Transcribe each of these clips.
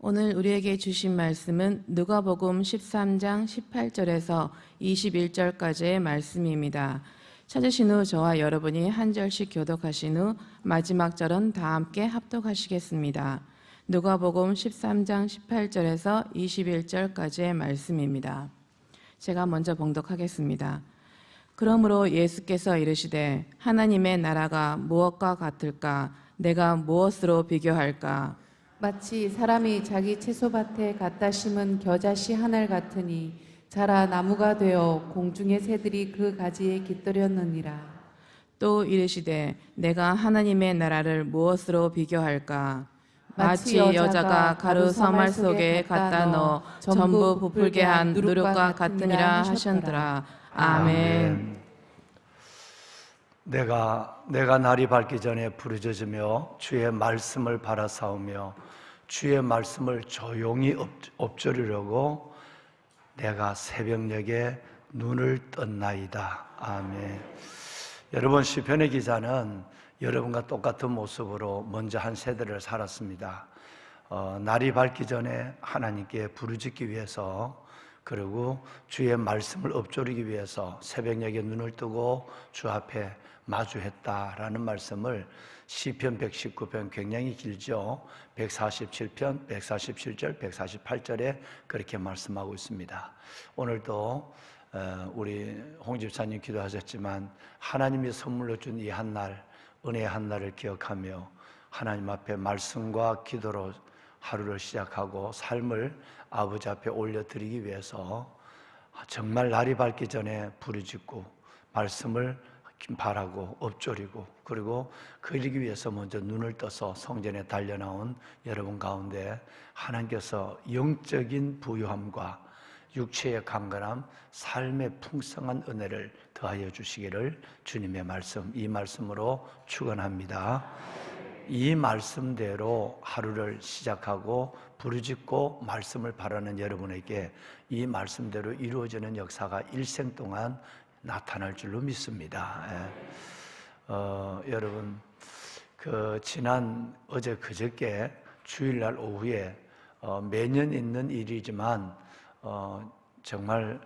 오늘 우리에게 주신 말씀은 누가복음 13장 18절에서 21절까지의 말씀입니다. 찾으신 후 저와 여러분이 한 절씩 교독하신 후 마지막 절은 다 함께 합독하시겠습니다. 누가복음 13장 18절에서 21절까지의 말씀입니다. 제가 먼저 봉독하겠습니다. 그러므로 예수께서 이르시되 하나님의 나라가 무엇과 같을까? 내가 무엇으로 비교할까? 마치 사람이 자기 채소밭에 갖다 심은 겨자씨 한 알 같으니 자라 나무가 되어 공중의 새들이 그 가지에 깃들였느니라. 또 이르시되 내가 하나님의 나라를 무엇으로 비교할까? 마치 마치 여자가 가루 서말 속에 갖다 넣어 전부 부풀게 한 누룩과 같으니라 하셨더라. 아멘. 내가 날이 밝기 전에 부르짖으며 주의 말씀을 바라사오며 주의 말씀을 조용히 엎조리려고 내가 새벽녘에 눈을 떴나이다. 아멘. 여러분, 시편의 기자는 여러분과 똑같은 모습으로 먼저 한 세대를 살았습니다. 날이 밝기 전에 하나님께 부르짖기 위해서, 그리고 주의 말씀을 엎조리기 위해서 새벽녘에 눈을 뜨고 주 앞에 마주했다라는 말씀을 시편 119편, 굉장히 길죠. 147편, 147절, 148절에 그렇게 말씀하고 있습니다. 오늘도 우리 홍 집사님 기도하셨지만 하나님이 선물로 준 이 한날, 은혜의 한날을 기억하며 하나님 앞에 말씀과 기도로 하루를 시작하고 삶을 아버지 앞에 올려드리기 위해서 정말 날이 밝기 전에 부르짖고 말씀을 바라고 엎조리고, 그리고 그러기 위해서 먼저 눈을 떠서 성전에 달려나온 여러분 가운데 하나님께서 영적인 부유함과 육체의 강건함, 삶의 풍성한 은혜를 더하여 주시기를 주님의 말씀, 이 말씀으로 축원합니다. 이 말씀대로 하루를 시작하고 부르짖고 말씀을 바라는 여러분에게 이 말씀대로 이루어지는 역사가 일생 동안 나타날 줄로 믿습니다. 여러분, 지난 어제 그저께 주일날 오후에 매년 있는 일이지만 정말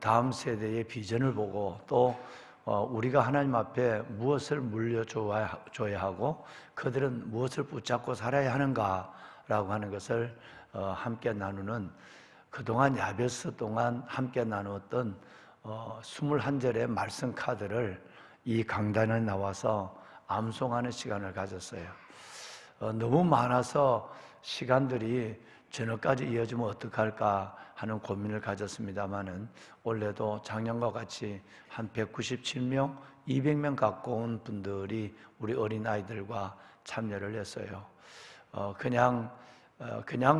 다음 세대의 비전을 보고 또 우리가 하나님 앞에 무엇을 물려줘야 하고 그들은 무엇을 붙잡고 살아야 하는가라고 하는 것을 함께 나누는, 그동안 야베스 동안 함께 나누었던 21절의 말씀 카드를 이 강단에 나와서 암송하는 시간을 가졌어요. 너무 많아서 시간들이 저녁까지 이어지면 어떡할까 하는 고민을 가졌습니다마는 올해도 작년과 같이 한 197명, 200명 가까운 분들이 우리 어린아이들과 참여를 했어요. 그냥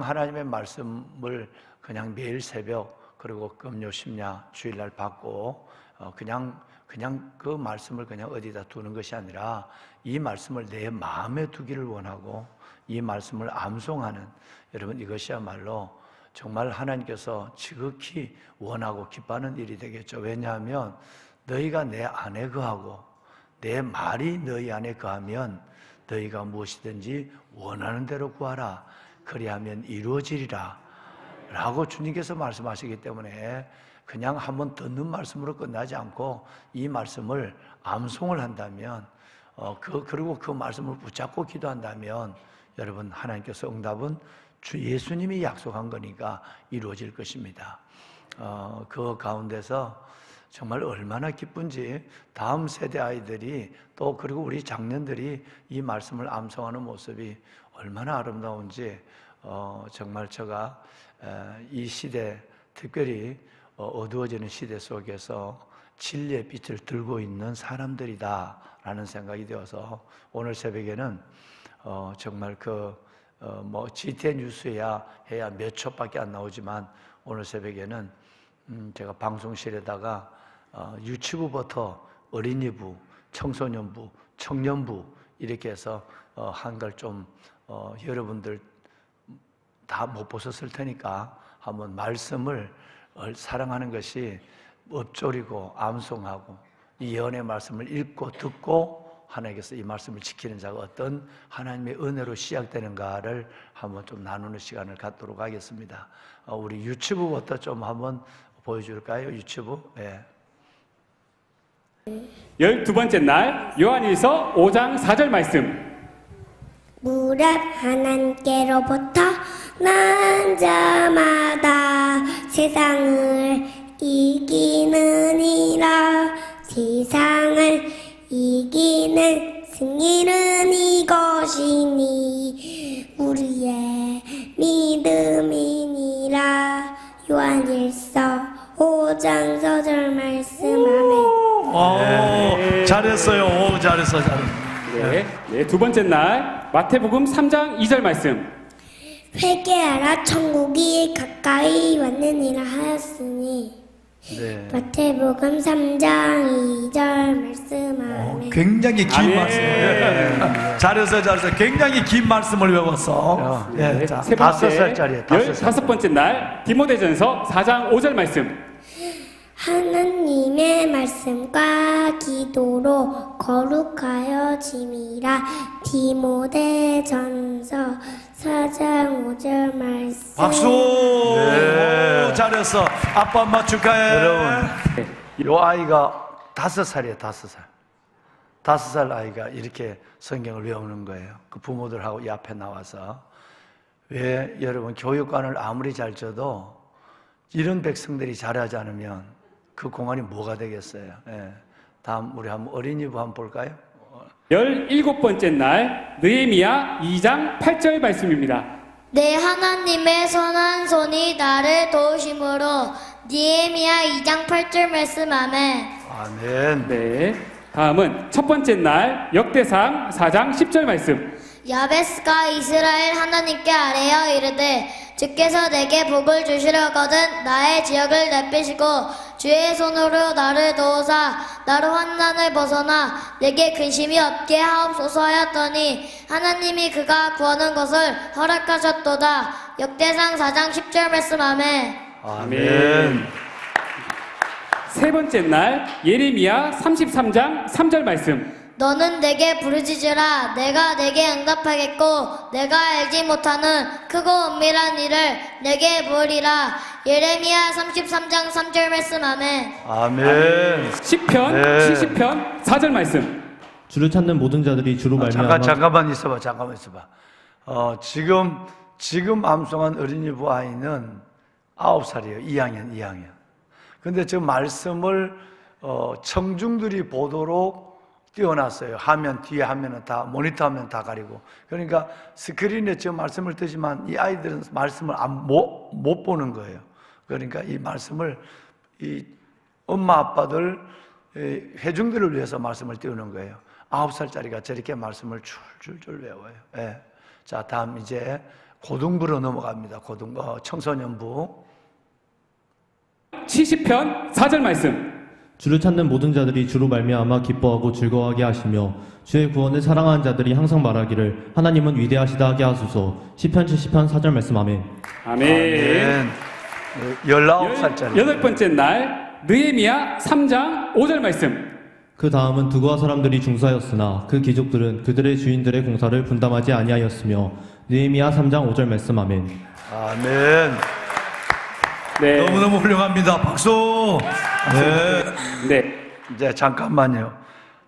하나님의 말씀을 그냥 매일 새벽, 그리고 금요 심야 주일날 받고 그냥 그 말씀을 그냥 어디다 두는 것이 아니라 이 말씀을 내 마음에 두기를 원하고 이 말씀을 암송하는, 여러분, 이것이야말로 정말 하나님께서 지극히 원하고 기뻐하는 일이 되겠죠. 왜냐하면 너희가 내 안에 거하고 내 말이 너희 안에 거하면 너희가 무엇이든지 원하는 대로 구하라, 그리하면 이루어지리라 라고 주님께서 말씀하시기 때문에 그냥 한번 듣는 말씀으로 끝나지 않고 이 말씀을 암송을 한다면 그리고 그 말씀을 붙잡고 기도한다면 여러분, 하나님께서 응답은 주 예수님이 약속한 거니까 이루어질 것입니다. 그 가운데서 정말 얼마나 기쁜지 다음 세대 아이들이 또 그리고 우리 장년들이 이 말씀을 암송하는 모습이 얼마나 아름다운지 정말 제가 이 시대, 특별히 어두워지는 시대 속에서 진리의 빛을 들고 있는 사람들이다라는 생각이 되어서 오늘 새벽에는 정말 GTN 뉴스야 해야 몇 초밖에 안 나오지만 오늘 새벽에는 제가 방송실에다가 유치부부터 어린이부, 청소년부, 청년부 이렇게 해서 한걸 좀 여러분들 다 못 보셨을 테니까 한번 말씀을 사랑하는 것이 엎조리고 암송하고 이 예언의 말씀을 읽고 듣고 하나님께서 이 말씀을 지키는 자가 어떤 하나님의 은혜로 시작되는가를 한번 좀 나누는 시간을 갖도록 하겠습니다. 우리 유튜브부터 좀 한번 보여줄까요? 유튜브. 네. 12번째 날 요한일서 5장 4절 말씀. 무릇 하나님께로부터 난 자마다 세상을 이기느니라. 세상을 이기는 승리는 이것이니 우리의 믿음이니라. 요한일서 5장 4절 말씀. 아멘. 잘했어요. 잘했어. 네, 두 번째 날 마태복음 3장 2절 말씀. 회개하라 천국이 가까이 왔느니라 하였으니. 네. 마태복음 3장 2절 말씀. 아멘. 굉장히 긴 아멘. 말씀. 잘했어. 굉장히 긴 말씀을 외웠어. 네. 자, 세 번째 5살짜리에 15번째 날 디모데전서 4장 5절 말씀. 하나님의 말씀과 기도로 거룩하여짐이라. 디모데전서 4장 5절 말씀. 박수. 네. 잘했어. 아빠 엄마 축하해. 여러분, 요 아이가 5살이에요. 5살. 5살 아이가 이렇게 성경을 외우는 거예요. 그 부모들하고 이 앞에 나와서. 왜 여러분 교육관을 아무리 잘 줘도 이런 백성들이 잘하지 않으면 그 공안이 뭐가 되겠어요? 예. 다음 우리 한번 어린이부 한번 볼까요? 17번째 날 느헤미야 2장 8절 말씀입니다. 내 하나님의 선한 손이 나를 도우심으로. 니에미야 2장 8절 말씀. 아멘. 아멘. 네, 다음은 첫 번째 날 역대상 4장 10절 말씀. 야베스가 이스라엘 하나님께 아뢰어 이르되 주께서 내게 복을 주시려거든 나의 지역을 내피시고 주의 손으로 나를 도우사 나로 환난을 벗어나 내게 근심이 없게 하옵소서 하였더니 하나님이 그가 구하는 것을 허락하셨도다. 역대상 4장 10절 말씀. 아멘. 아멘. 세 번째 날 예레미야 33장 3절 말씀. 너는 내게 부르짖으라. 내가 내게 응답하겠고 내가 알지 못하는 크고 은밀한 일을 내게 보이리라. 예레미야 33장 3절 말씀. 아멘. 아멘. 시편 네. 70편 4절 말씀. 주를 찾는 모든 자들이 주로 말미암아 잠깐만 있어봐. 지금 암송한 어린이부 아이는 9살이에요. 2학년. 근데 저 말씀을 청중들이 보도록 띄워놨어요. 뒤에 화면은 다, 모니터 화면 다 가리고. 그러니까 스크린에 저 말씀을 뜨지만 이 아이들은 말씀을 못 보는 거예요. 그러니까 이 말씀을 이 엄마 아빠들 회중들을 위해서 말씀을 띄우는 거예요. 9살짜리가 저렇게 말씀을 줄줄줄 외워요. 예. 자, 다음 이제 고등부로 넘어갑니다. 청소년부. 70편 4절 말씀. 주를 찾는 모든 자들이 주로 말미암아 기뻐하고 즐거워하게 하시며 주의 구원을 사랑하는 자들이 항상 말하기를 하나님은 위대하시다 하게 하소서. 시편 70편 4절 말씀. 아멘. 아멘. 19살짜리. 18번째 날 느헤미야 3장 5절 말씀. 그 다음은 두고와 사람들이 중사였으나 그 귀족들은 그들의 주인들의 공사를 분담하지 아니하였으며 느헤미야 3장 5절 말씀. 아멘. 아멘. 네. 너무너무 훌륭합니다. 박수. 네. 이제 잠깐만요.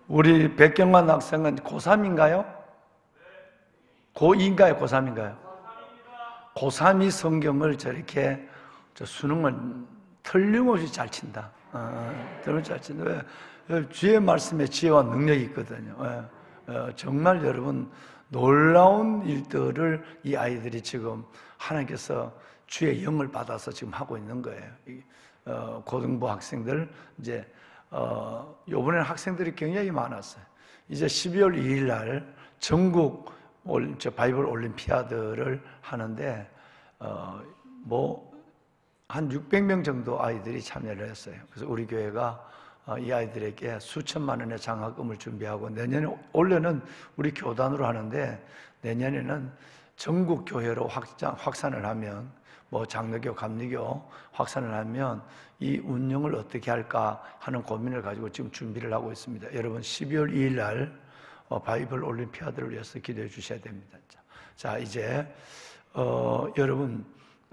우리 백경만 학생은 고3인가요? 고2인가요? 고3인가요? 고3이 성경을 저렇게 수능을 틀림없이 잘 친다. 틀림없이 잘 친다. 왜? 주의 말씀에 지혜와 능력이 있거든요. 정말 여러분 놀라운 일들을 이 아이들이 지금 하나님께서 주의 영을 받아서 지금 하고 있는 거예요. 고등부 학생들 이제 요번에는 학생들이 굉장히 많았어요. 이제 12월 2일 날 전국 바이블 올림피아드를 하는데 한 600명 정도 아이들이 참여를 했어요. 그래서 우리 교회가 이 아이들에게 수천만 원의 장학금을 준비하고 올해는 우리 교단으로 하는데 내년에는 전국 교회로 확산을 하면 장로교, 감리교 확산을 하면 이 운영을 어떻게 할까 하는 고민을 가지고 지금 준비를 하고 있습니다. 여러분 12월 2일 날 바이블 올림피아드를 위해서 기도해 주셔야 됩니다. 자, 이제 여러분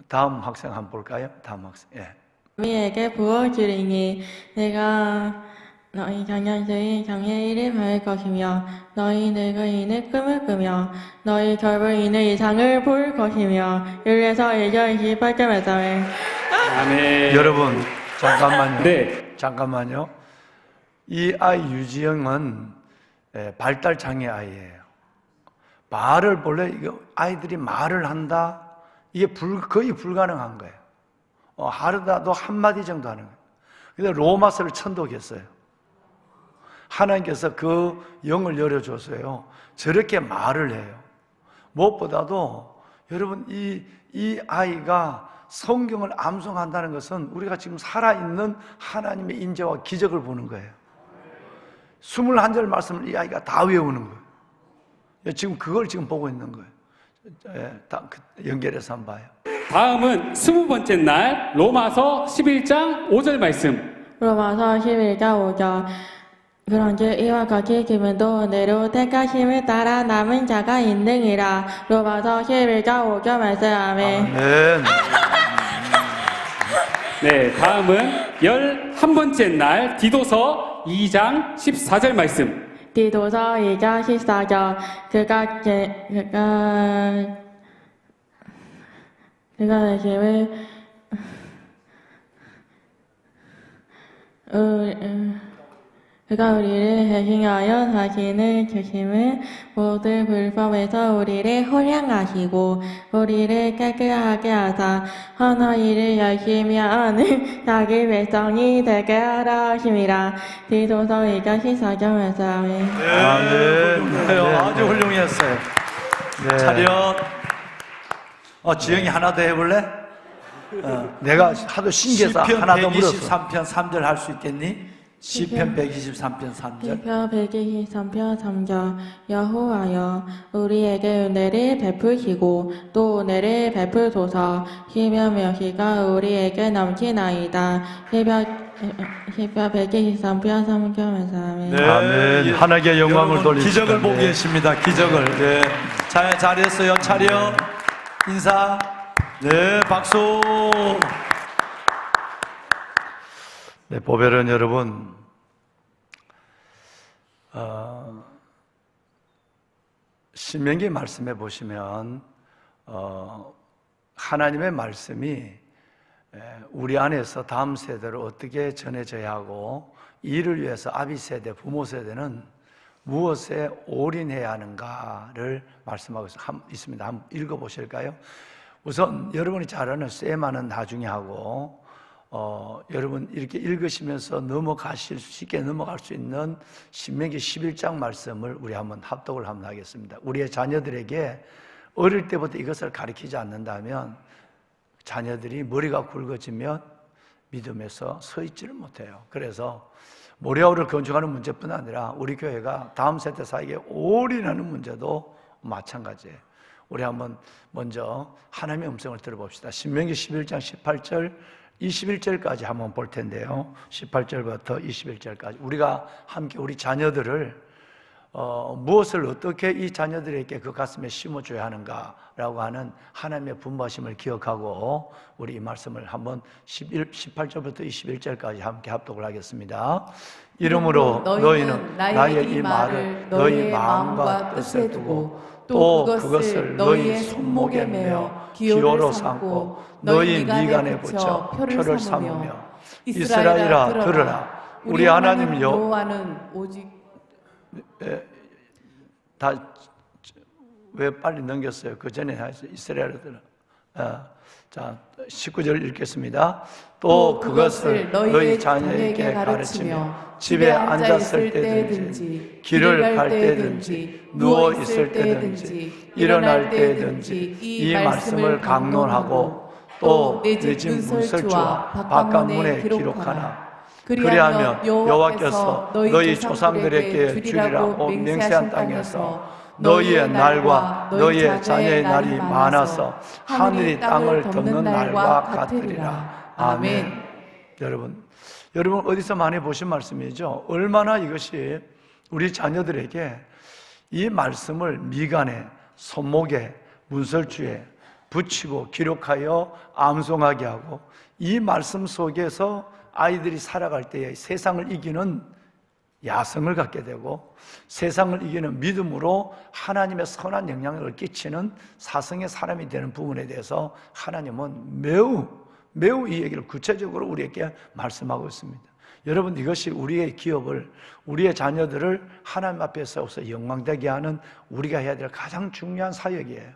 다음 학생 한번 볼까요? 다음 학생. 예. 우리에게 부어주리니 내가 너희 자녀들이 장애인을 받을 것이며 너희 늙은이는 꿈을 꾸며 너희 젊은이는 이상을 볼 것이며 1에서 1절 28절 말씀을 아멘. 여러분 잠깐만요. 네. 잠깐만요. 이 아이 유지영은 발달 장애 아이예요. 말을 본래 이거 아이들이 말을 한다. 이게 거의 불가능한 거예요. 하루다도 한 마디 정도 하는 거예요. 근데 로마서를 천독했어요. 하나님께서 그 영을 열어줬어요. 저렇게 말을 해요. 무엇보다도 여러분 이 아이가 성경을 암송한다는 것은 우리가 지금 살아있는 하나님의 인재와 기적을 보는 거예요. 21절 말씀을 이 아이가 다 외우는 거예요. 지금 그걸 지금 보고 있는 거예요. 연결해서 한번 봐요. 다음은 20번째 날 로마서 11장 5절 말씀. 로마서 11장 5절 그런즉 이와 같이 기분도 은혜로 택하심을 따라 남은 자가 있느니라. 로마서 11장 5절 말씀. 아멘. 아멘. 네, 다음은 11번째 날 디도서 2장 14절 말씀. 디도서 2장 14절 그가 내심을 그가 우리를 해킹하여 자신을 주심을 모든 불법에서 우리를 호량하시고 우리를 깨끗하게 하사 선한 일을 열심히 하는 자기 백성이 되게 하라 하심이라. 디도서 2장 14절 말씀. 아멘. 네. 아주 훌륭했어요. 네. 차렷. 지영이 하나 더 해볼래? 내가 하도 신기해서 시편 하나 더 물었어. 123편 3절 할 수 있겠니? 시편 123편 3절. 시편 123편 3절 여호와여 우리에게 은혜를 베푸시고 또 은혜를 베푸소서. 시편 명시가 우리에게 넘치나이다. 시편 123편 3절 말씀. 네. 아멘. 하나님께 영광을 여러분, 돌립니다. 기적을 보고 네. 계십니다. 기적을. 네. 잘했어요. 차렷. 인사. 네, 박수. 네, 보배는 여러분, 신명기 말씀에 보시면 하나님의 말씀이 우리 안에서 다음 세대로 어떻게 전해져야 하고 이를 위해서 아비 세대, 부모 세대는 무엇에 올인해야 하는가를 말씀하고 있습니다. 한번 읽어보실까요? 우선 여러분이 잘 아는 쌤하는 나중에 하고 여러분 이렇게 읽으시면서 쉽게 넘어갈 수 있는 신명기 11장 말씀을 우리 한번 합독을 한번 하겠습니다. 우리의 자녀들에게 어릴 때부터 이것을 가르치지 않는다면 자녀들이 머리가 굵어지면 믿음에서 서 있지를 못해요. 그래서 모래우를 건축하는 문제뿐 아니라 우리 교회가 다음 세대 사이에 올인하는 문제도 마찬가지예요. 우리 한번 먼저 하나님의 음성을 들어봅시다. 신명기 11장 18절 21절까지 한번 볼 텐데요. 18절부터 21절까지 우리가 함께 우리 자녀들을 무엇을 어떻게 이 자녀들에게 그 가슴에 심어줘야 하는가라고 하는 하나님의 분부하심을 기억하고 우리 이 말씀을 한번 18절부터 21절까지 함께 합독을 하겠습니다. 이러므로 너희는 나의 이 말을 너희 마음과 뜻에 두고 또 그것을 너희 손목에 매어 기호로 삼고 너희 미간에 붙여 표를 삼으며 이스라엘아 들으라. 우리 하나님 여호와는 오직 다 왜 빨리 넘겼어요? 그 전에 이스라엘들. 자, 19절 읽겠습니다. 또 그것을 너희 자녀에게 가르치며 집에 앉았을 때든지 길을 갈 때든지 누워 있을 때든지 일어날 때든지 이 말씀을 강론하고 또 내 집 문설주와 바깥문에 기록하나. 그리하면 여호와께서 너희 조상들에게 주리라고 맹세한 땅에서 너희의 날과 너희의 자녀의 날이 많아서 하늘이 땅을 덮는 날과 같으리라. 아멘. 여러분 어디서 많이 보신 말씀이죠? 얼마나 이것이 우리 자녀들에게 이 말씀을 미간에, 손목에, 문설주에 붙이고 기록하여 암송하게 하고, 이 말씀 속에서 아이들이 살아갈 때에 세상을 이기는 야성을 갖게 되고, 세상을 이기는 믿음으로 하나님의 선한 영향력을 끼치는 사성의 사람이 되는 부분에 대해서 하나님은 매우 이 얘기를 구체적으로 우리에게 말씀하고 있습니다. 여러분, 이것이 우리의 기업을, 우리의 자녀들을 하나님 앞에 세워서 영광되게 하는 우리가 해야 될 가장 중요한 사역이에요.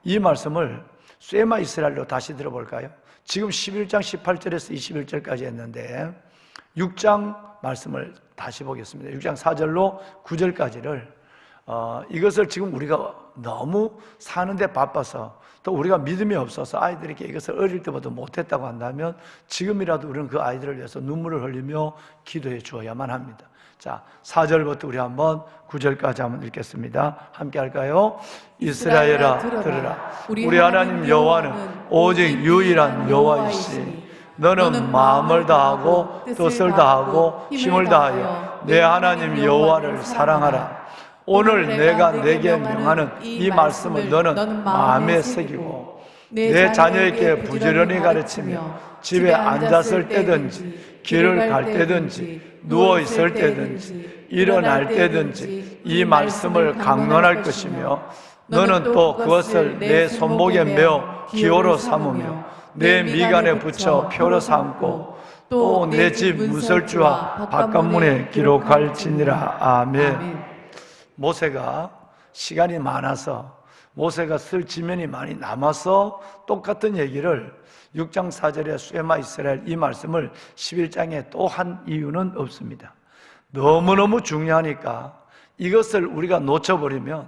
이 말씀을 쇠마 이스라엘로 다시 들어볼까요? 지금 11장 18절에서 21절까지 했는데 6장 말씀을 다시 보겠습니다. 6장 4절로 9절까지를 이것을 지금 우리가 너무 사는데 바빠서, 또 우리가 믿음이 없어서 아이들에게 이것을 어릴 때부터 못했다고 한다면 지금이라도 우리는 그 아이들을 위해서 눈물을 흘리며 기도해 주어야만 합니다. 자, 4절부터 우리 한번 9절까지 한번 읽겠습니다. 함께 할까요? 이스라엘아 들으라. 우리 하나님 여호와는 오직 유일한 여호와이시니 너는 마음을 다하고 뜻을 다하고 힘을 다하여 내 하나님 여호와를 사랑하라. 오늘 내가 내게 명하는 이 말씀을 너는 마음에 새기고 내 자녀에게 부지런히 가르치며 집에 앉았을 때든지 길을 갈 때든지 누워 있을 때든지 일어날 때든지 이 말씀을 강론할 것이며 너는 또 그것을 내 손목에 메어 기호로 삼으며 내 미간에 붙여 표로 삼고 또 내 집 문설주와 바깥문에 기록할지니라. 아멘. 모세가 시간이 많아서, 모세가 쓸 지면이 많이 남아서 똑같은 얘기를 6장 4절에 쇠마 이스라엘 이 말씀을 11장에 또 한 이유는 없습니다. 너무너무 중요하니까 이것을 우리가 놓쳐버리면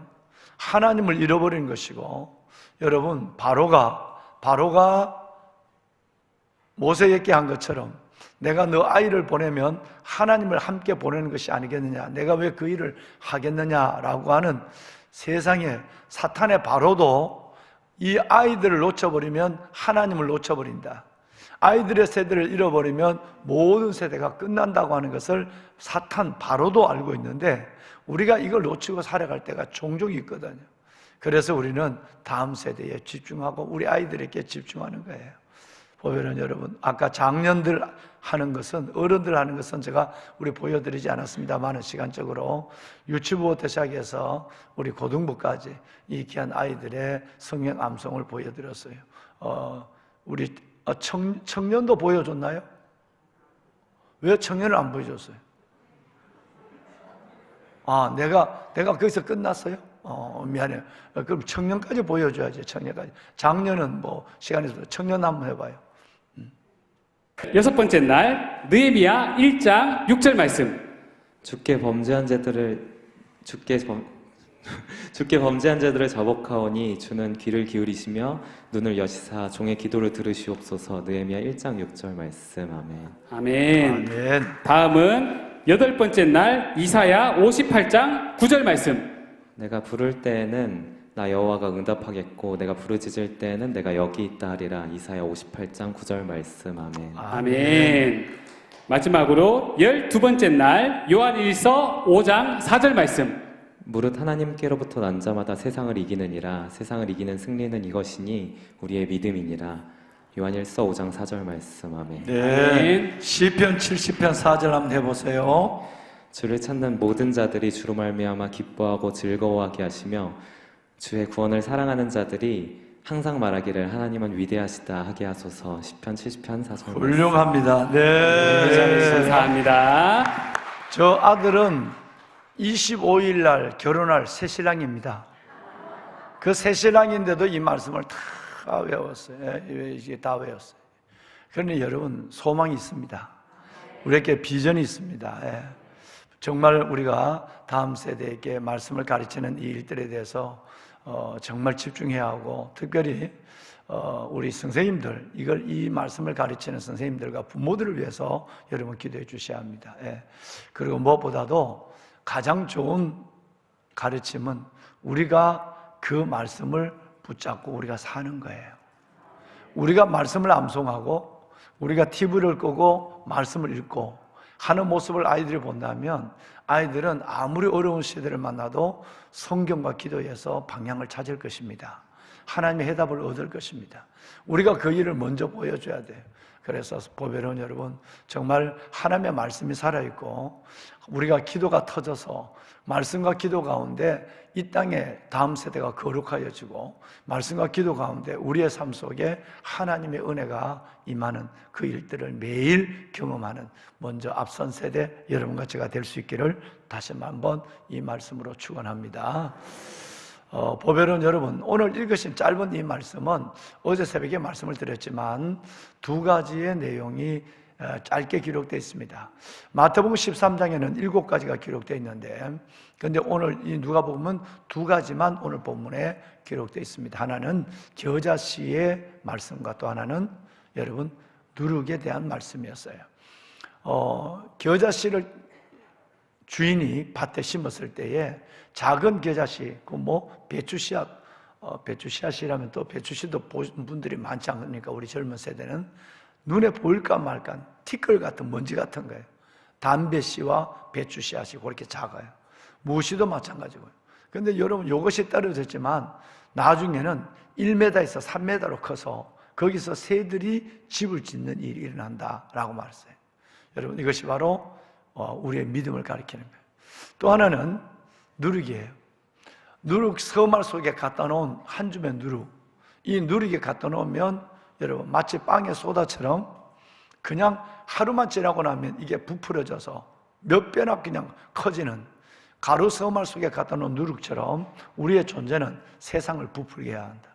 하나님을 잃어버리는 것이고, 여러분, 바로가 모세에게 한 것처럼 내가 너 아이를 보내면 하나님을 함께 보내는 것이 아니겠느냐, 내가 왜 그 일을 하겠느냐라고 하는 세상에 사탄의 바로도 이 아이들을 놓쳐버리면 하나님을 놓쳐버린다, 아이들의 세대를 잃어버리면 모든 세대가 끝난다고 하는 것을 사탄 바로도 알고 있는데 우리가 이걸 놓치고 살아갈 때가 종종 있거든요. 그래서 우리는 다음 세대에 집중하고 우리 아이들에게 집중하는 거예요. 보면은 여러분, 아까 장년들 하는 것은, 어른들 하는 것은 제가 우리 보여드리지 않았습니다만 시간적으로 유치부부터 시작해서 우리 고등부까지 이 귀한 아이들의 성경 암송을 보여드렸어요. 우리 청년도 보여줬나요? 왜 청년을 안 보여줬어요? 내가 거기서 끝났어요? 미안해요. 그럼 청년까지 보여줘야지, 청년까지. 작년은 뭐 시간이 있어서 청년 한번 해봐요. 여섯 번째 날 느헤미야 1장 6절 말씀. 주께 범죄한 자들을 자복하오니 주는 귀를 기울이시며 눈을 여시사 종의 기도를 들으시옵소서. 느헤미야 1장 6절 말씀. 아멘. 아멘. 아멘. 다음은 여덟 번째 날 이사야 58장 9절 말씀. 내가 부를 때에는 나 여호와가 응답하겠고 내가 부르짖을 때에는 내가 여기 있다 하리라. 이사야 58장 9절 말씀. 아멘. 아멘. 마지막으로 12번째 날 요한일서 5장 4절 말씀. 무릇 하나님께로부터 난 자마다 세상을 이기느니라. 세상을 이기는 승리는 이것이니 우리의 믿음이니라. 요한일서 5장 4절 말씀. 아멘. 네. 시편 70편 4절 한번 해보세요. 주를 찾는 모든 자들이 주로 말미암아 기뻐하고 즐거워하게 하시며 주의 구원을 사랑하는 자들이 항상 말하기를 하나님은 위대하시다 하게 하소서. 시편 70편 4절. 훌륭합니다. 네. 감사합니다. 저 아들은 25일 날 결혼할 새신랑입니다. 그 새신랑인데도 이 말씀을 다 외웠어요. 이게 다 외웠어요. 그러니 여러분, 소망이 있습니다. 우리에게 비전이 있습니다. 정말 우리가 다음 세대에게 말씀을 가르치는 이 일들에 대해서 정말 집중해야 하고, 특별히 우리 선생님들, 이 말씀을 가르치는 선생님들과 부모들을 위해서 여러분 기도해 주셔야 합니다. 그리고 무엇보다도 가장 좋은 가르침은 우리가 그 말씀을 붙잡고 우리가 사는 거예요. 우리가 말씀을 암송하고 우리가 TV를 끄고 말씀을 읽고 하는 모습을 아이들이 본다면 아이들은 아무리 어려운 시대를 만나도 성경과 기도에서 방향을 찾을 것입니다. 하나님의 해답을 얻을 것입니다. 우리가 그 일을 먼저 보여줘야 돼요. 그래서 보배로운 여러분, 정말 하나님의 말씀이 살아있고 우리가 기도가 터져서 말씀과 기도 가운데 이 땅에 다음 세대가 거룩하여지고 말씀과 기도 가운데 우리의 삶 속에 하나님의 은혜가 임하는 그 일들을 매일 경험하는 먼저 앞선 세대 여러분과 제가 될 수 있기를 다시 한번 이 말씀으로 축원합니다. 보배로운 여러분, 오늘 읽으신 짧은 이 말씀은 어제 새벽에 말씀을 드렸지만 두 가지의 내용이 짧게 기록되어 있습니다. 마태복음 13장에는 7가지가 기록되어 있는데, 그런데 오늘 이 누가복음은 2가지만 오늘 본문에 기록되어 있습니다. 하나는 겨자씨의 말씀과 또 하나는 여러분 누룩에 대한 말씀이었어요. 겨자씨를 주인이 밭에 심었을 때에 작은 겨자씨, 배추씨앗, 배추씨앗이라면 또 배추씨도 보신 분들이 많지 않으니까 우리 젊은 세대는 눈에 보일까 말까 티끌 같은 먼지 같은 거예요. 담배씨와 배추씨앗이 그렇게 작아요. 무시도 마찬가지고요. 그런데 여러분 이것이 떨어졌지만 나중에는 1m에서 3m로 커서 거기서 새들이 집을 짓는 일이 일어난다라고 말했어요. 여러분 이것이 바로 우리의 믿음을 가리키는 거예요. 또 하나는 누룩이에요. 누룩 서말 속에 갖다 놓은 한 줌의 누룩. 이 누룩에 갖다 놓으면 여러분 마치 빵의 소다처럼 그냥 하루만 지나고 나면 이게 부풀어져서 몇 배나 그냥 커지는 가루 서말 속에 갖다 놓은 누룩처럼 우리의 존재는 세상을 부풀게 해야 한다.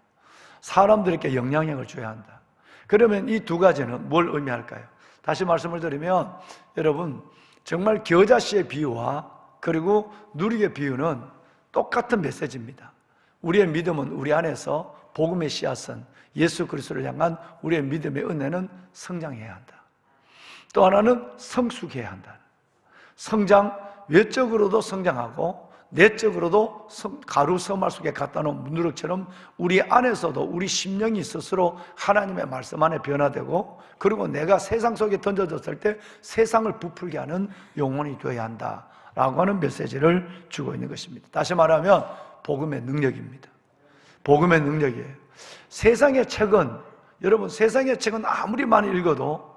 사람들에게 영향력을 줘야 한다. 그러면 이 두 가지는 뭘 의미할까요? 다시 말씀을 드리면 여러분 정말 겨자씨의 비유와 그리고 누룩의 비유는 똑같은 메시지입니다. 우리의 믿음은 우리 안에서 복음의 씨앗은 예수 그리스도를 향한 우리의 믿음의 은혜는 성장해야 한다. 또 하나는 성숙해야 한다. 성장, 외적으로도 성장하고 내적으로도 가루 서말 속에 갖다 놓은 누룩처럼 우리 안에서도 우리 심령이 스스로 하나님의 말씀 안에 변화되고 그리고 내가 세상 속에 던져졌을 때 세상을 부풀게 하는 영혼이 되어야 한다라고 하는 메시지를 주고 있는 것입니다. 다시 말하면 복음의 능력입니다. 복음의 능력이에요. 세상의 책은 여러분 세상의 책은 아무리 많이 읽어도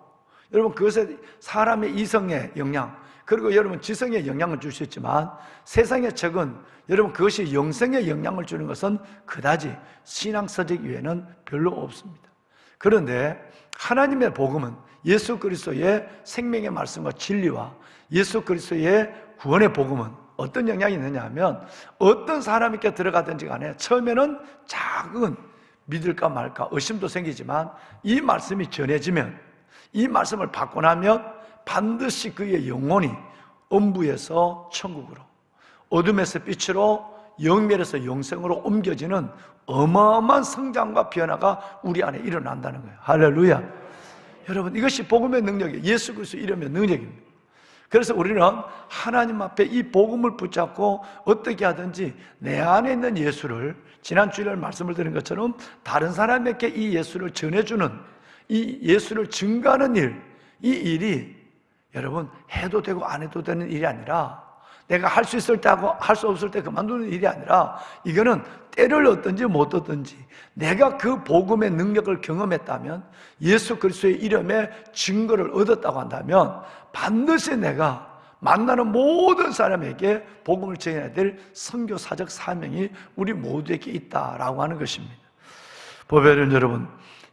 여러분 그것에 사람의 이성의 영향 그리고 여러분 지성의 영향을 줄 수 있지만 세상의 책은 여러분 그것이 영생의 영향을 주는 것은 그다지 신앙서적 이외에는 별로 없습니다. 그런데 하나님의 복음은 예수 그리스도의 생명의 말씀과 진리와 예수 그리스도의 구원의 복음은 어떤 영향이 있느냐 하면 어떤 사람에게 들어가든지 간에 처음에는 작은 믿을까 말까 의심도 생기지만 이 말씀이 전해지면 이 말씀을 받고 나면 반드시 그의 영혼이 음부에서 천국으로 어둠에서 빛으로 영멸에서 영생으로 옮겨지는 어마어마한 성장과 변화가 우리 안에 일어난다는 거예요. 할렐루야. 여러분 이것이 복음의 능력이에요. 예수 그리스도 이름의 능력입니다. 그래서 우리는 하나님 앞에 이 복음을 붙잡고 어떻게 하든지 내 안에 있는 예수를 지난 주일날 말씀을 드린 것처럼 다른 사람에게 이 예수를 전해주는 이 예수를 증거하는 일, 이 일이 여러분 해도 되고 안 해도 되는 일이 아니라 내가 할 수 있을 때 하고 할 수 없을 때 그만두는 일이 아니라 이거는 때를 얻든지 못 얻든지 내가 그 복음의 능력을 경험했다면 예수 그리스도의 이름에 증거를 얻었다고 한다면 반드시 내가 만나는 모든 사람에게 복음을 전해야 될 선교사적 사명이 우리 모두에게 있다라고 하는 것입니다. 보배는 여러분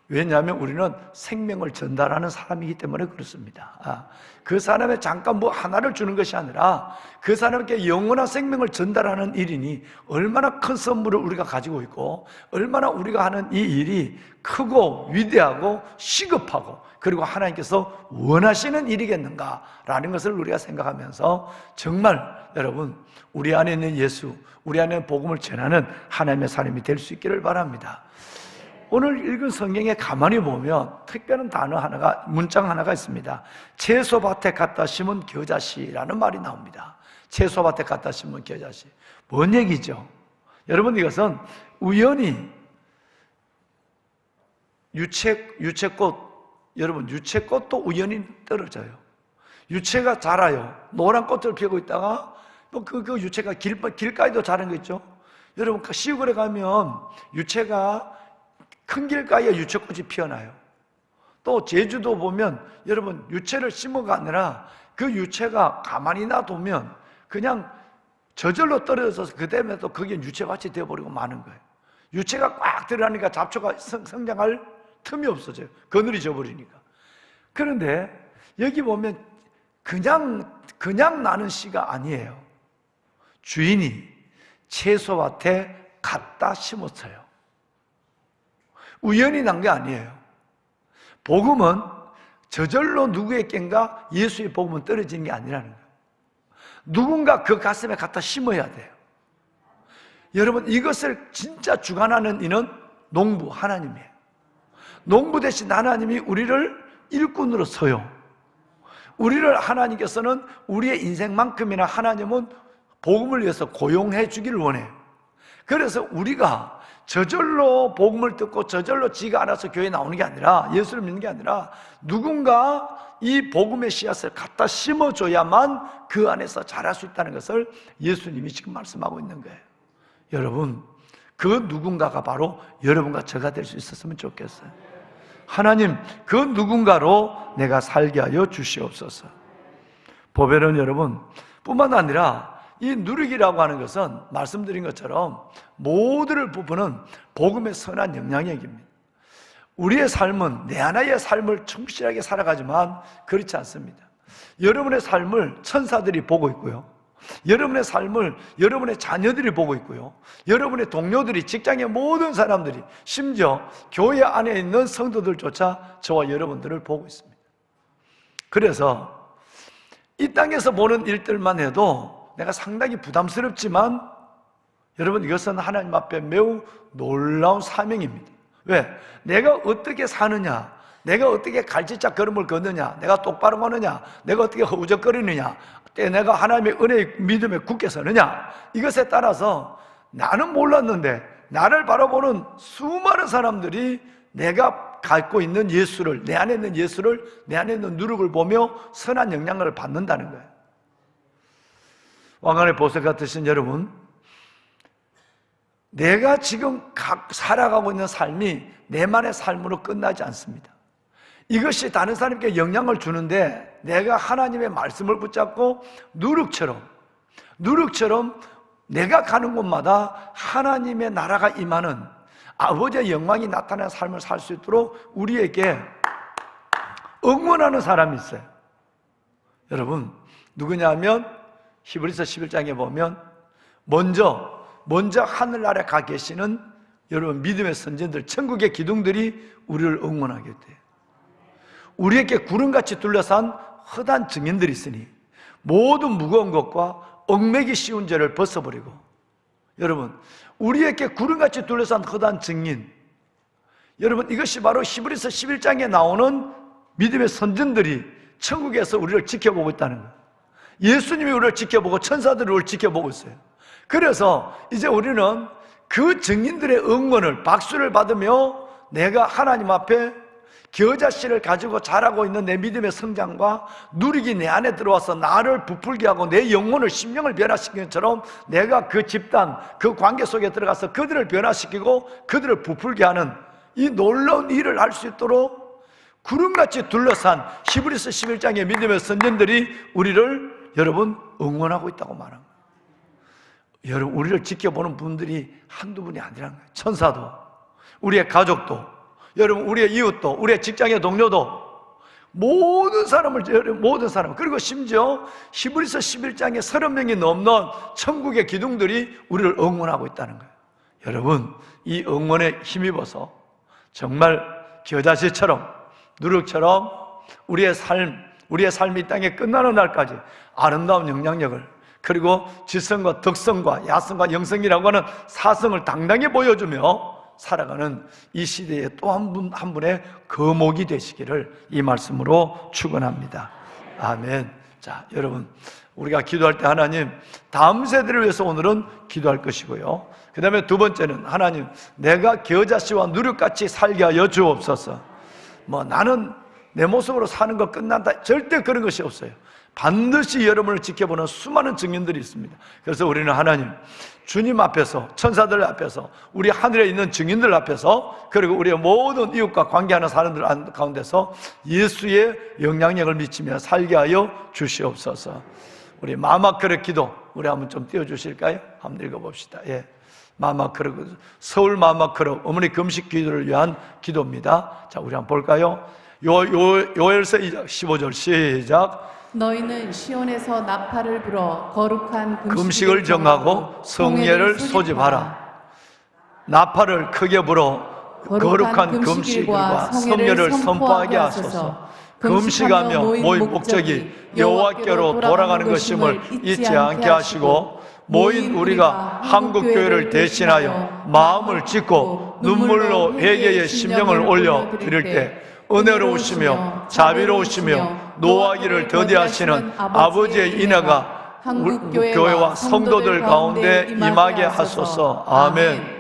왜냐하면 우리는 생명을 전달하는 사람이기 때문에 그렇습니다. 그 사람의 잠깐 뭐 하나를 주는 것이 아니라 그 사람에게 영원한 생명을 전달하는 일이니 얼마나 큰 선물을 우리가 가지고 있고 얼마나 우리가 하는 이 일이 크고 위대하고 시급하고 그리고 하나님께서 원하시는 일이겠는가라는 것을 우리가 생각하면서 정말 여러분 우리 안에 있는 예수, 우리 안에 있는 복음을 전하는 하나님의 사람이 될 수 있기를 바랍니다. 오늘 읽은 성경에 가만히 보면 특별한 단어 하나가, 문장 하나가 있습니다. 채소밭에 갖다 심은 겨자씨라는 말이 나옵니다. 채소밭에 갖다 심은 겨자씨. 뭔 얘기죠? 여러분 이것은 우연히 유채꽃, 여러분 유채꽃도 우연히 떨어져요. 유채가 자라요. 노란 꽃을 피우고 있다가 또 그 유채가 길가에도 자라는 거 있죠. 여러분 시골에 가면 유채가 큰 길가에 유채꽃이 피어나요. 또 제주도 보면 여러분 유채를 심어가 아니라 그 유채가 가만히 놔두면 그냥 저절로 떨어져서 그 다음에 또 그게 유채밭이 되어버리고 마는 거예요. 유채가 꽉 들어가니까 잡초가 성장할 틈이 없어져요. 그늘이 져버리니까. 그런데 여기 보면 그냥 나는 씨가 아니에요. 주인이 채소밭에 갖다 심었어요. 우연히 난 게 아니에요. 복음은 저절로 누구에겐가 예수의 복음은 떨어지는 게 아니라는 거예요. 누군가 그 가슴에 갖다 심어야 돼요. 여러분 이것을 진짜 주관하는 이는 농부 하나님이에요. 농부 대신 하나님이 우리를 일꾼으로 서요. 우리를 하나님께서는 우리의 인생만큼이나 하나님은 복음을 위해서 고용해 주기를 원해요. 그래서 우리가 저절로 복음을 듣고 저절로 지가 알아서 교회에 나오는 게 아니라, 예수를 믿는 게 아니라 누군가 이 복음의 씨앗을 갖다 심어줘야만 그 안에서 자랄 수 있다는 것을 예수님이 지금 말씀하고 있는 거예요. 여러분, 그 누군가가 바로 여러분과 저가 될 수 있었으면 좋겠어요. 하나님, 그 누군가로 내가 살게 하여 주시옵소서. 보배는 여러분 뿐만 아니라 이 누리기라고 하는 것은 말씀드린 것처럼 모두를 부부는 복음의 선한 영향력입니다. 우리의 삶은 내 하나의 삶을 충실하게 살아가지만 그렇지 않습니다. 여러분의 삶을 천사들이 보고 있고요, 여러분의 삶을 여러분의 자녀들이 보고 있고요, 여러분의 동료들이, 직장의 모든 사람들이, 심지어 교회 안에 있는 성도들조차 저와 여러분들을 보고 있습니다. 그래서 이 땅에서 보는 일들만 해도 내가 상당히 부담스럽지만 여러분 이것은 하나님 앞에 매우 놀라운 사명입니다. 왜? 내가 어떻게 사느냐, 내가 어떻게 갈지짝 걸음을 걷느냐, 내가 똑바로 가느냐, 내가 어떻게 허우적거리느냐, 내가 하나님의 은혜의 믿음에 굳게 서느냐, 이것에 따라서 나는 몰랐는데 나를 바라보는 수많은 사람들이 내가 갖고 있는 예수를, 내 안에 있는 예수를, 내 안에 있는 누룩을 보며 선한 영향을 받는다는 거예요. 왕관의 보석 같으신 여러분, 내가 지금 살아가고 있는 삶이 내만의 삶으로 끝나지 않습니다. 이것이 다른 사람에게 영향을 주는데 내가 하나님의 말씀을 붙잡고 누룩처럼 내가 가는 곳마다 하나님의 나라가 임하는 아버지의 영광이 나타나는 삶을 살 수 있도록 우리에게 응원하는 사람이 있어요. 여러분 누구냐면 히브리서 11장에 보면 먼저 하늘나라에 가 계시는 여러분 믿음의 선진들, 천국의 기둥들이 우리를 응원하게 돼요. 우리에게 구름같이 둘러싼 허다한 증인들이 있으니 모든 무거운 것과 얽매기 쉬운 죄를 벗어버리고, 여러분 우리에게 구름같이 둘러싼 허다한 증인, 여러분 이것이 바로 히브리서 11장에 나오는 믿음의 선진들이 천국에서 우리를 지켜보고 있다는 거예요. 예수님이 우리를 지켜보고 천사들이 우리를 지켜보고 있어요. 그래서 이제 우리는 그 증인들의 응원을, 박수를 받으며 내가 하나님 앞에 겨자씨를 가지고 자라고 있는 내 믿음의 성장과 누룩이 내 안에 들어와서 나를 부풀게 하고 내 영혼을, 심령을 변화시키는 것처럼 내가 그 집단, 그 관계 속에 들어가서 그들을 변화시키고 그들을 부풀게 하는 이 놀라운 일을 할 수 있도록 구름같이 둘러싼 히브리서 11장의 믿음의 선전들이 우리를 여러분 응원하고 있다고 말합니다. 여러분 우리를 지켜보는 분들이 한두 분이 아니라는 거예요. 천사도, 우리의 가족도, 여러분 우리의 이웃도, 우리의 직장의 동료도, 모든 사람, 그리고 심지어 히브리서 11장에 30명이 넘는 천국의 기둥들이 우리를 응원하고 있다는 거예요. 여러분 이 응원에 힘입어서 정말 겨자씨처럼, 누룩처럼 우리의 삶이 이 땅에 끝나는 날까지 아름다운 영향력을, 그리고 지성과 덕성과 야성과 영성이라고 하는 사성을 당당히 보여주며 살아가는 이 시대에 또 한 분의 거목이 되시기를 이 말씀으로 축원합니다. 아멘. 자, 여러분 우리가 기도할 때 하나님 다음 세대를 위해서 오늘은 기도할 것이고요, 그 다음에 두 번째는 하나님 내가 겨자씨와 누룩같이 살게 하여 주옵소서. 나는 내 모습으로 사는 거 끝난다, 절대 그런 것이 없어요. 반드시 여러분을 지켜보는 수많은 증인들이 있습니다. 그래서 우리는 하나님, 주님 앞에서, 천사들 앞에서, 우리 하늘에 있는 증인들 앞에서, 그리고 우리의 모든 이웃과 관계하는 사람들 가운데서 예수의 영향력을 미치며 살게 하여 주시옵소서. 우리 마마 그릇 기도 우리 한번 좀 띄워주실까요? 한번 읽어봅시다. 예. 마마 그릇, 서울 마마 그릇 어머니 금식 기도를 위한 기도입니다. 자, 우리 한번 볼까요? 요엘서 15절 시작. 너희는 시온에서 나팔을 불어 거룩한 금식을 정하고 성례를 소집하라. 나팔을 크게 불어 거룩한 금식일과 성례를 선포하게 하소서. 금식하며 모인 목적이 여호와께로 돌아가는 것임을 잊지 않게 하시고, 모인 우리가 한국교회를 대신하여 마음을 찢고 눈물로 회개의 심령을 올려 드릴 때 은혜로우시며 자비로우시며 노하기를 더디하시는 아버지의 인하가 한국교회와 성도들 가운데 임하게 하소서. 아멘.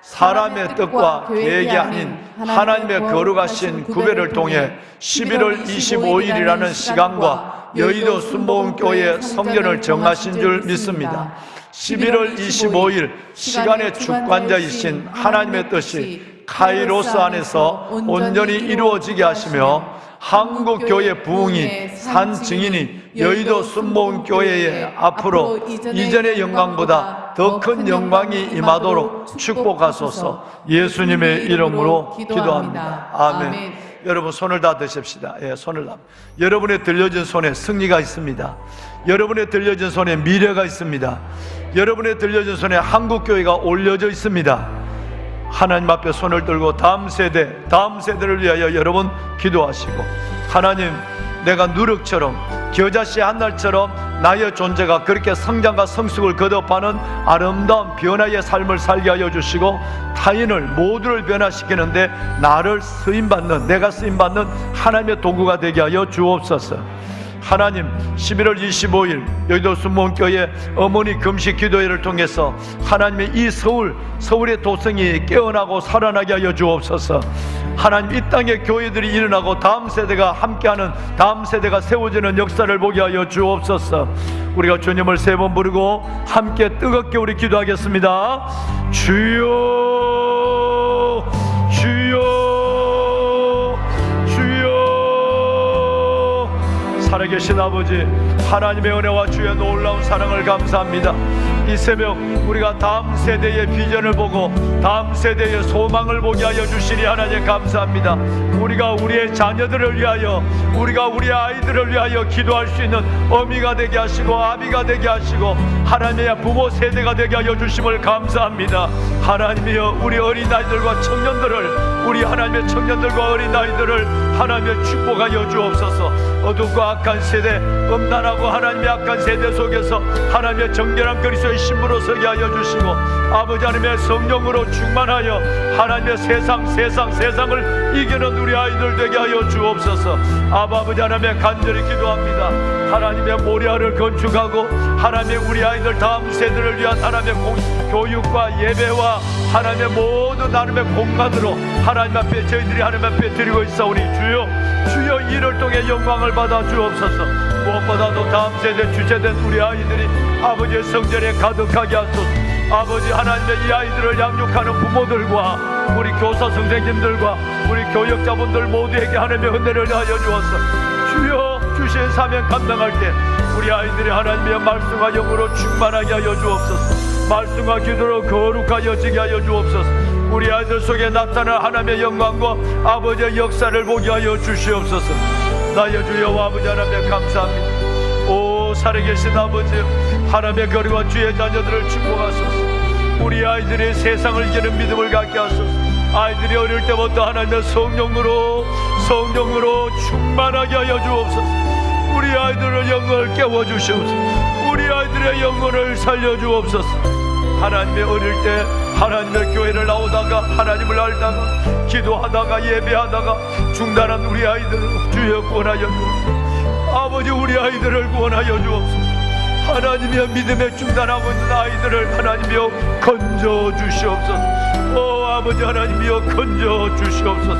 사람의 뜻과 계획이 아닌 하나님의 거룩하신 구별을 통해 11월 25일이라는 시간과 여의도 순복음교회의 성전을 정하신 줄 믿습니다. 11월 25일 시간의 주관자이신 하나님의 뜻이 카이로스 안에서 온전히 이루어지게 하시며, 한국교회 부흥이 산 증인이 여의도 순복음교회에 앞으로 이전의 영광보다 더 큰 영광이 임하도록 축복하소서. 예수님의 이름으로 기도합니다. 아멘. 여러분 손을 다 드십시다. 예, 손을 다. 여러분의 들려진 손에 승리가 있습니다. 여러분의 들려진 손에 미래가 있습니다. 여러분의 들려진 손에 한국교회가 올려져 있습니다. 하나님 앞에 손을 들고 다음 세대를 위하여 여러분 기도하시고, 하나님, 내가 누룩처럼 겨자씨 한 날처럼 나의 존재가 그렇게 성장과 성숙을 거듭하는 아름다운 변화의 삶을 살게 하여 주시고, 타인을 모두를 변화시키는데 나를 내가 쓰임받는 하나님의 도구가 되게 하여 주옵소서. 하나님, 11월 25일 여의도 순복음교회 어머니 금식 기도회를 통해서 하나님의 이 서울의 도성이 깨어나고 살아나게 하여 주옵소서. 하나님, 이 땅의 교회들이 일어나고 다음 세대가 함께하는, 다음 세대가 세워지는 역사를 보게 하여 주옵소서. 우리가 주님을 세 번 부르고 함께 뜨겁게 우리 기도하겠습니다. 주여, 주여, 살아계신 아버지, 하나님의 은혜와 주의 놀라운 사랑을 감사합니다. 이 새벽 우리가 다음 세대의 비전을 보고 다음 세대의 소망을 보게 하여 주시니 하나님 감사합니다. 우리가 우리의 자녀들을 위하여, 우리가 우리의 아이들을 위하여 기도할 수 있는 어미가 되게 하시고 아비가 되게 하시고 하나님의 부모 세대가 되게 하여 주심을 감사합니다. 하나님이여, 우리 어린아이들과 청년들을, 우리 하나님의 청년들과 어린아이들을 하나님의 축복하여 주옵소서. 어둡고 악한 세대, 음란하고 하나님의 악한 세대 속에서 하나님의 정결한 그리스도의 신부로 서게 하여 주시고, 아버지 하나님의 성령으로 충만하여 하나님의 세상을 이기는 우리 아이들 되게 하여 주옵소서. 아버지 하나님의 간절히 기도합니다. 하나님의 모리아를 건축하고 하나님의 우리 아이들 다음 세대를 위한 하나님의 교육과 예배와 하나님의 모든 하나님의 공간으로 하나님 앞에 저희들이 하나님 앞에 드리고 있사오니 주여 이를 통해 영광을 받아 주옵소서. 무엇보다도 다음 세대 주체된 우리 아이들이 아버지의 성전에 가득하게 하소서. 아버지 하나님의 이 아이들을 양육하는 부모들과 우리 교사 선생님들과 우리 교역자분들 모두에게 하나님의 은혜를 하여 주옵소서. 주여, 주신 사명 감당할 때 우리 아이들이 하나님의 말씀과 영으로 충만하게 하여 주옵소서. 말씀과 기도로 거룩하여지게 하여 주옵소서. 우리 아이들 속에 나타난 하나님의 영광과 아버지의 역사를 보게 하여 주시옵소서. 나의 주여와 아버지 하나님 감사합니다. 오 살아계신 아버지 하나님의 거룩한 주의 자녀들을 축복하소서. 우리 아이들이 세상을 이기는 믿음을 갖게 하소서. 아이들이 어릴 때부터 하나님의 성령으로 충만하게 하여 주옵소서. 우리 아이들의 영혼을 깨워주시옵소서. 우리 아이들의 영혼을 살려주옵소서. 하나님의 어릴 때 하나님의 교회를 나오다가 하나님을 알다가 기도하다가 예배하다가 중단한 우리 아이들을 주여 구원하여 주옵소서. 아버지 우리 아이들을 구원하여 주옵소서. 하나님의 믿음에 중단하고 있는 아이들을 하나님이여 건져 주시옵소서. 오 아버지 하나님이여 건져 주시옵소서.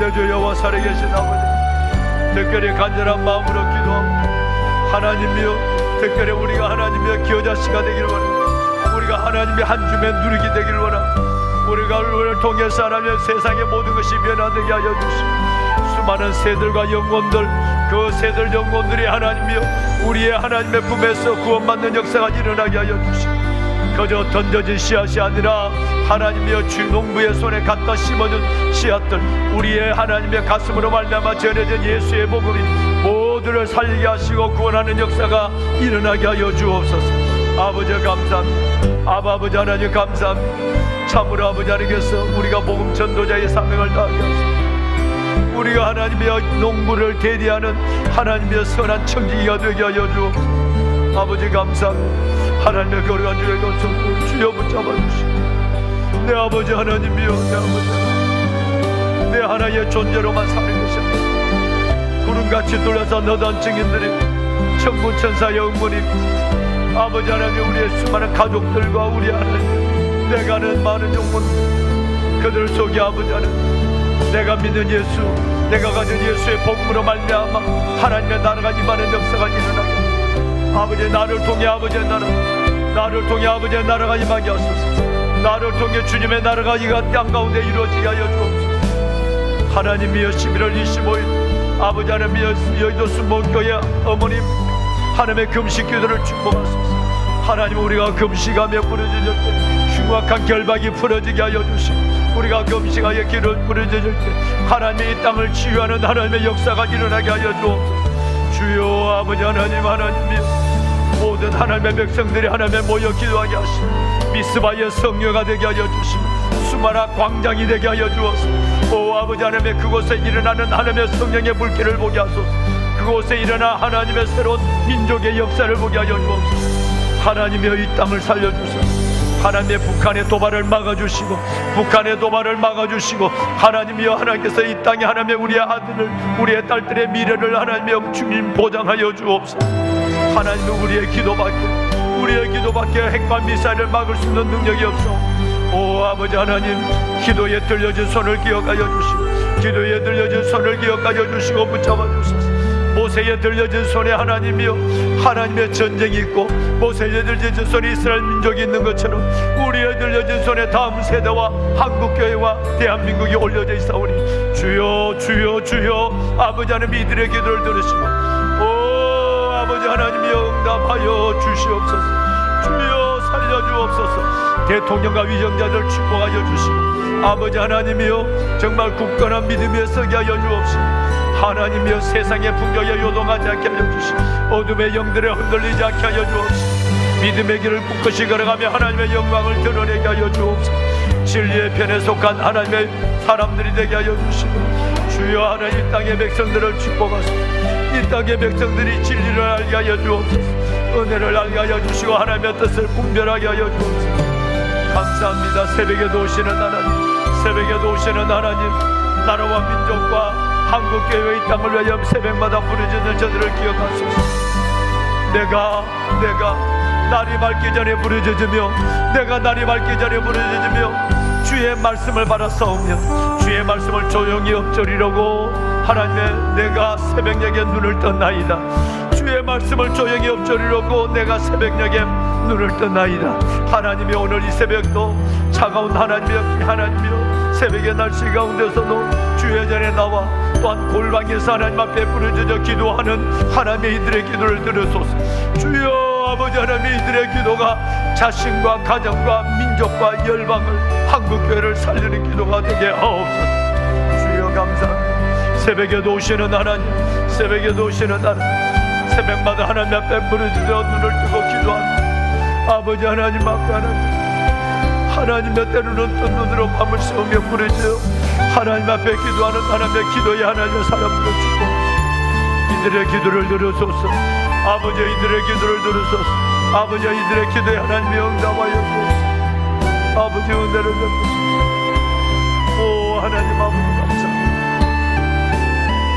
내 주여와 살아계신 아버지, 특별히 간절한 마음으로 기도합니다. 하나님이여, 특별히 우리가 하나님의 겨자씨가 되길 원합니다. 우리가 하나님의 한 줌의 누리기 되길 원합니다. 우리가 우리를 통해서 하나님의 세상의 모든 것이 변화되게 하여 주시고, 수많은 새들과 영혼들, 그 새들 영혼들이 하나님이여 우리의 하나님의 품에서 구원받는 역사가 일어나게 하여 주시고, 그저 던져진 씨앗이 아니라 하나님이여 주 농부의 손에 갖다 심어준 씨앗들, 우리의 하나님의 가슴으로 말미암아 전해진 예수의 복음이 모두를 살리게 하시고 구원하는 역사가 일어나게 하여 주옵소서. 아버지 감사합니다. 아버지 하나님 감사합니다. 참으로 아버지 하나님께서 우리가 복음 전도자의 사명을 다하게 하시고, 우리가 하나님의 농부를 대리하는 하나님의 선한 청지기가 되게 하여 주옵소서. 아버지 감사합니다. 하나님의 거룩한 주의 권속을 주여 붙잡아 주시고, 내 아버지 하나님이여, 내 아버지 하나님, 내 하나의 존재로만 사는 것이 아니라 구름같이 둘러서 너던 증인들이 천군 천사의 응문이 아버지 하나님, 우리의 수많은 가족들과 우리 하나님, 내가 아는 많은 영혼 그들 속에 아버지 하나님, 내가 믿는 예수, 내가 가진 예수의 복음으로 말미암아 하나님의 나라가 임하는 역사가 일어나게, 아버지 나를 통해 아버지의 나라, 나를 통해 아버지의 나라가 임하게 하소서. 나를 통해 주님의 나라가 이 땅 가운데 이루어지게 하여 주옵소서. 하나님이여, 11월 25일 아버지 하나님이여 여의도 순복교회 어머님 하나님의 금식 기도를 축복하소서. 하나님, 우리가 금식하며 부르짖을 때 흉악한 결박이 풀어지게 하여 주시고, 우리가 금식하여 기도를 부르짖을 때 하나님의 이 땅을 치유하는 하나님의 역사가 일어나게 하여 주옵소서. 주여 아버지 하나님, 하나님이여 모든 하나님의 백성들이 하나님의 모여 기도하게 하시고, 미스바의 성녀가 되게 하여 주시고, 수마라 광장이 되게 하여 주옵소서. 오 아버지 하나님의 그곳에 일어나는 하나님의 성령의 불길을 보게 하소서. 그곳에 일어나 하나님의 새로운 민족의 역사를 보게 하여 주옵소서. 하나님이여, 이 땅을 살려주소서. 하나님의 북한의 도발을 막아주시고, 북한의 도발을 막아주시고, 하나님이여 하나님께서 이 땅에 하나님의 우리의 아들을, 우리의 딸들의 미래를 하나님이여 주님 보장하여 주옵소서. 하나님은 우리의 기도밖에 핵과 미사일을 막을 수 있는 능력이 없어. 오 아버지 하나님, 기도에 들려진 손을 기억하여 주시고, 기도에 들려진 손을 기억하여 주시고 붙잡아 주소서. 모세에 들려진 손에 하나님이여 하나님의 전쟁이 있고, 모세에 들려진 손에 이스라엘 민족이 있는 것처럼 우리에 들려진 손에 다음 세대와 한국교회와 대한민국이 올려져 있사오니, 주여 주여 주여 아버지 하나님, 이들의 기도를 들으시고 오 아버지 하나님이여 응답하여 주시옵소서. 주여 살려주옵소서. 대통령과 위정자들 축복하여 주시고, 아버지 하나님이여 정말 굳건한 믿음에 서게 하여 주옵시고, 하나님이여 세상의 풍조에 요동하지 않게 하여 주시고, 어둠의 영들에 흔들리지 않게 하여 주옵시고, 믿음의 길을 꿋꿋이 걸어가며 하나님의 영광을 드러내게 하여 주옵소서. 진리의 편에 속한 하나님의 사람들이 되게 하여 주시고, 주여 하나님, 이 땅의 백성들을 축복하소서. 이 땅의 백성들이 진리를 알게 하여 주옵소서. 은혜를 알게 하여 주시고 하나님의 뜻을 분별하게 하여 주옵소서. 감사합니다. 새벽에도 오시는 하나님, 새벽에도 오시는 하나님, 나라와 민족과 한국교회 이 땅을 위하여 새벽마다 부르짖는 저들을 기억하소서. 내가 날이 밝기 전에 부르짖으며, 내가 날이 밝기 전에 부르짖으며 주의 말씀을 바라싸우며 주의 말씀을 조용히 엎조리려고 하나님의 내가 새벽녘에 눈을 떴나이다. 주의 말씀을 조용히 엎조리려고 내가 새벽녘에 눈을 떴나이다. 하나님이 오늘 이 새벽도 차가운 하나님이여 새벽의 날씨 가운데서도 주의 전에 나와 또한 골방에서 하나님 앞에 부르짖어 기도하는 하나님의 이들의 기도를 들으소서. 주여 아버지 하나님, 이들의 기도가 자신과 가정과 민족과 열방을 한국교회를 살리는 기도가 되게 하옵소서. 주여 감사합니다. 새벽에도 오시는 하나님, 새벽에도 오시는 하나님, 새벽마다 하나님 앞에 부르짖어 눈을 뜨고 기도합니다. 아버지 하나님 앞에 하나님의 때로는 뜬 눈으로 밤을 새우며 부르짖어 하나님 앞에 기도하는 하나님의 기도에 하나님의 사람들을 축복하소서. 이들의 기도를 들으소서. 아버지, 이들의 기도를 들으소서. 아버지, 이들의 기도에 하나님이 응답하여 주옵소서. 아버지, 은혜를 베푸소서. 오 하나님, 아버지 감사합니다.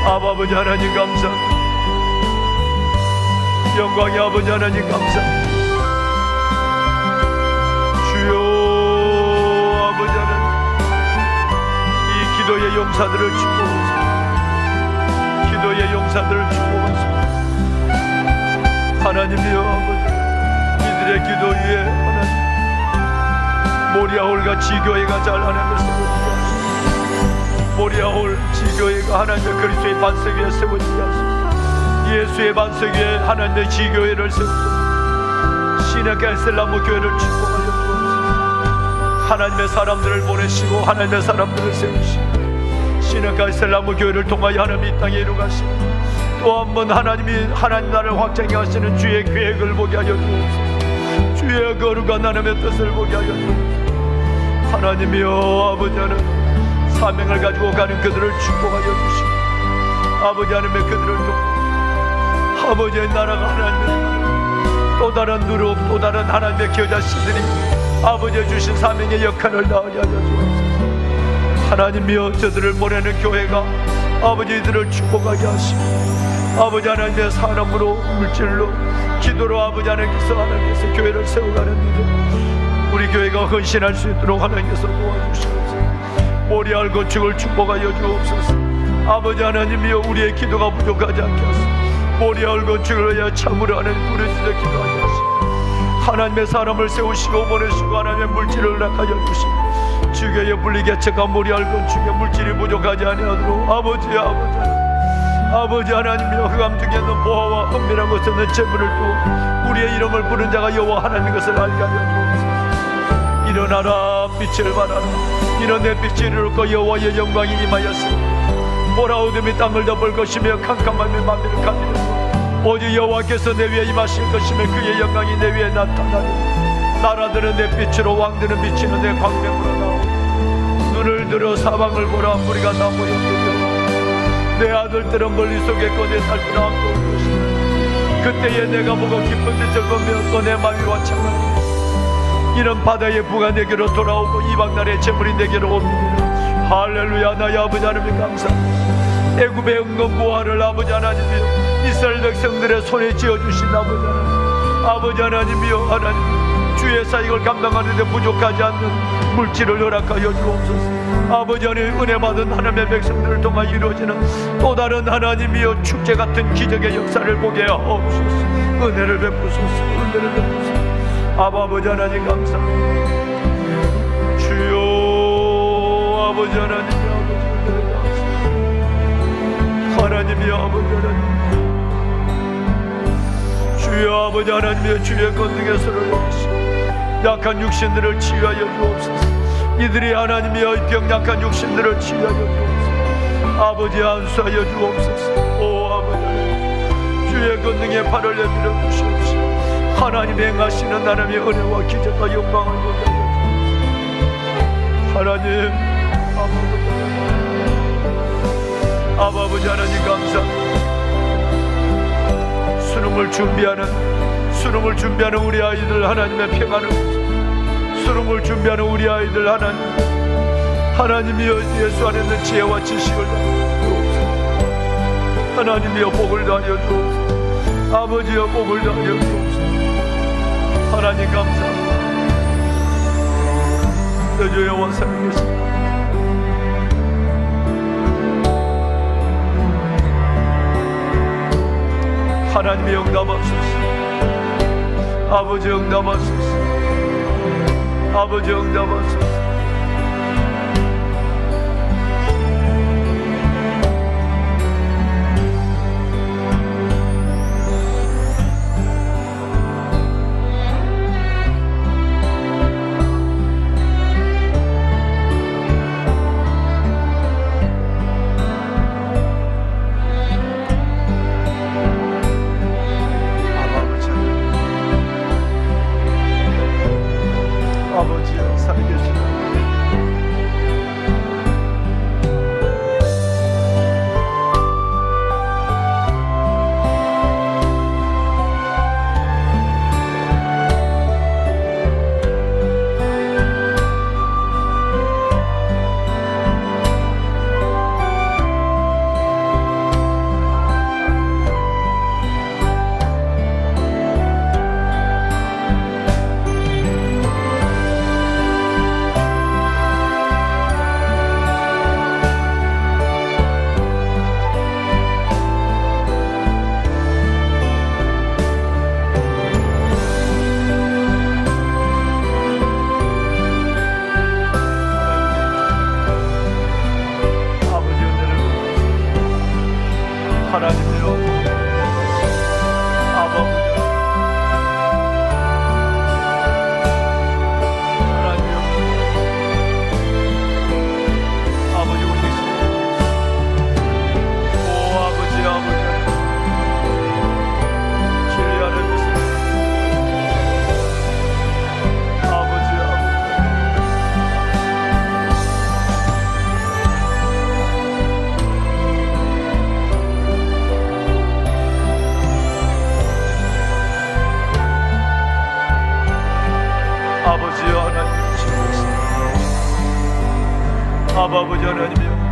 아버지 하나님 감사합니다. 영광의 아버지 하나님 감사합니다. 주여 아버지 하나님, 이 기도의 용사들을 축복하소서. 기도의 용사들을 축복하소서. 하나님이여 아버지, 이들의 기도 위에 하나님 모리아홀과 지교회가 잘 하나님을 세워지게 하소서. 모리아홀 지교회가 하나님의 그리스도의 반석 위에 세워지게 하소서. 예수의 반석 위에 하나님의 지교회를 세우소서. 신의 겟셀나무 교회를 축복하여 주옵소서. 하나님의 사람들을 보내시고 하나님의 사람들을 세우시고 신의 겟셀나무 교회를 통하여 하나님 이 땅에 이루가시고 또 한 번 하나님이 하나님 나라를 확장해 하시는 주의 계획을 보게 하여 주옵소서. 주의 거룩한 하나님의 뜻을 보게 하여 주옵소서. 하나님이여 아버지 하나님, 사명을 가지고 가는 그들을 축복하여 주시고 아버지 하나님의 그들을 통해 아버지의 나라가 하나님의 또 다른 누룩, 또 다른 하나님의 겨자씨들이 아버지의 주신 사명의 역할을 다하게 하여 주옵소서. 하나님이여 저들을 보내는 교회가 아버지들을 축복하게 하시고 아버지 하나님의 사람으로 물질로 기도로 아버지 하나님께서 교회를 세워가는 일을 우리 교회가 헌신할 수 있도록 하나님께서 도와주시옵소서. 모리아홀 건축을 축복하여 주옵소서. 아버지 하나님이여 우리의 기도가 부족하지 않게 하소서. 모리아홀 건축을 위하여 참으로 하나님 부르짖어 기도하게 하시고 하나님의 사람을 세우시고 보내시고 하나님의 물질을 허락하여 주시고 주교에 불리게 책한 모리아홀 건축에 물질이 부족하지 아니하도록 아버지 하나님이여 흑암 중에 있는 보화와 은밀한 곳에 있는 재물을 두어 우리의 이름을 부른 자가 여호와 하나님인 것을 알게 하여 주옵소서. 일어나라 빛을 발하라. 이런 내 빛이 이르렀고 여호와의 영광이 임하였으니 보라 어둠이 땅을 덮을 것이며 캄캄함이 만민을 가리는 오직 여호와께서 내 위에 임하실 것이며 그의 영광이 내 위에 나타나니 나라들은 내 빛으로 왕들은 비치는 내 광명으로 나오니 눈을 들어 사방을 보라. 무리가 다 모였느냐 내 아들들은 멀리 속에 꺼내 살피는 안고 올 것이다. 그때에 내가 보고 기쁜 뜻을 보며 또 내 마음이 완창하니 이런 바다의 부가 내게로 돌아오고 이방 나라의 재물이 내게로 옵니다. 할렐루야. 나의 아버지 하나님 감사합니다. 애굽의 은금 보화를 아버지 하나님이여 이스라엘 백성들의 손에 쥐어주신 아버지 하나님이여 하나님 주의 사역을 감당하는 데 부족하지 않는 물질을 허락하여 주옵소서. 아버지 하나님 은혜 받은 하나님의 백성들을 통해 이루어지는 또 다른 하나님이여 축제 같은 기적의 역사를 보게 하옵소서. 은혜를 베푸소서. 은혜를 베푸소서. 아버지 하나님 감사합니다. 주여 아버지 하나님 하나님이 아버지 하나님 주여 아버지 하나님의 주의 권능의 손을 내시고 약한 육신들을 치유하여 주옵소서. 이들이 하나님의 병약한 육신들을 치유하여 주옵소서. 아버지 안수하여 주옵소서. 오 아버지 하나님 주의 권능의 팔을 내밀어 주시옵소서. 하나님 행하시는 하나님의 은혜와 기적과 영광을 보게 하여 주옵소서. 하나님 아버지 하나님 감사합니다. 수능을 준비하는 우리 아이들 하나님의 평안을 수능을 준비하는 우리 아이들 하나님이여 예수 안에 있는 지혜와 지식을 주옵소서. 하나님이여 복을 다하여 주옵소서. 아버지여 복을 다하여 주옵소서. 하나님 감사합니다. 내 여호와 살아계십니다. 하나님의 응답하소서. 아버지 응답하소서. 아버지 응답하소서. 아버지여 살아계시다. 아버지 하나님이여